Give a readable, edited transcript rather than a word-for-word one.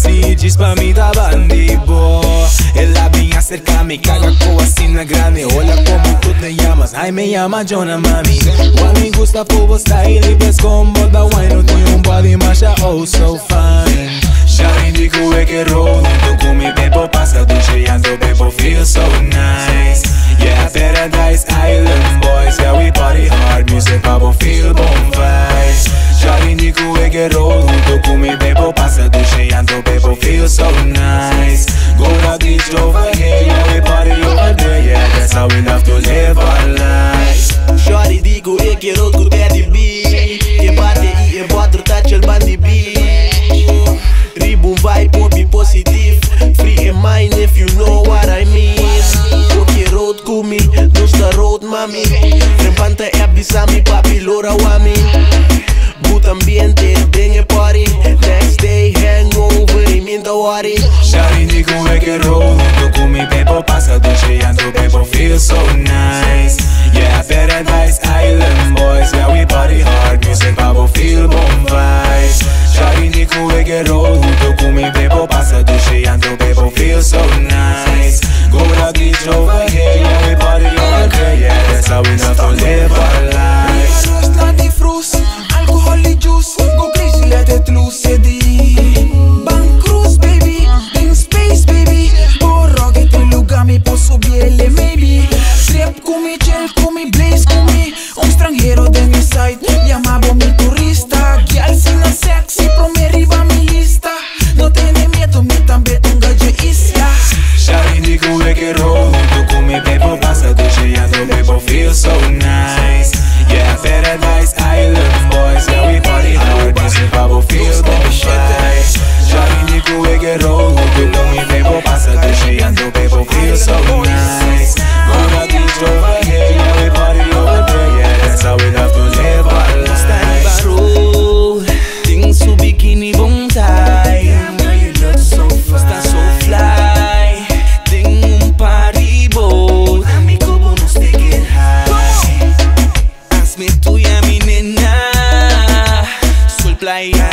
así, chispa mi da bandido. Ela vem acercar, me caga com assim na grande. Olha como tu te llamas, ai me llama Jonah mami. O me gusta por style e ves como da wine. No tem body macha, oh so fine. Já indico é que roll, tu com me bebo passa do cheando bebo feel so nice. Yeah, Paradise Island boys, yeah we party hard, music babo feel bom vibes. Já indico é que roll, tu com me bebo passa do cheando bebo feel so nice. Go to the over here, yeah we party over there, yeah that's how we love to live our lives. Shorty digo é que roll com Daddy B, que bate e embora touch el bandi B. Ribum vibe popi positive, free in mind if you know what I mean. Okay road kumi, nusta road mami. Rempanta e abisami papi lora wami. Good ambiente, dinge party. Next day hangover e minta worry. Já indico é que roll, tu com me bebo passa do cheando bebo feel so nice. Yeah, Paradise Island boys, yeah we party hard, music babo feel bom vibes. Já indico é que roll, tu com me bebo passa do cheando bebo feel so nice. Go to the over here, yeah we party over there, yeah that's how we love to live our lives. Roos na die fruit, alcohol die juice, go crazy let it loose, Bank cruise baby, in space baby. Borro che te lugami posso biele maybe. Trip come gel come blaze come. Un straniero de mi side, llamavo mi turista. Gyal sina sexy, pro me riba mi lista. No tiene miedo, mi también un gallo isla. Já indico é que roll, tu com me bebo passa do cheando bebo feel so nice. Yeah, Paradise Island boys, yeah we party hard, music babo feel bom vibes. Já indico é que roll, tu com me bebo passa do cheando bebo feel so nice. Gonna get over here, yeah we party over there, yeah that's how we love to live our lives. Road, ting su bikini bong tie. You look so fast, so fly. Ting un party boat, amigo bonus te get high. Hazme tuya mi nena, sol playa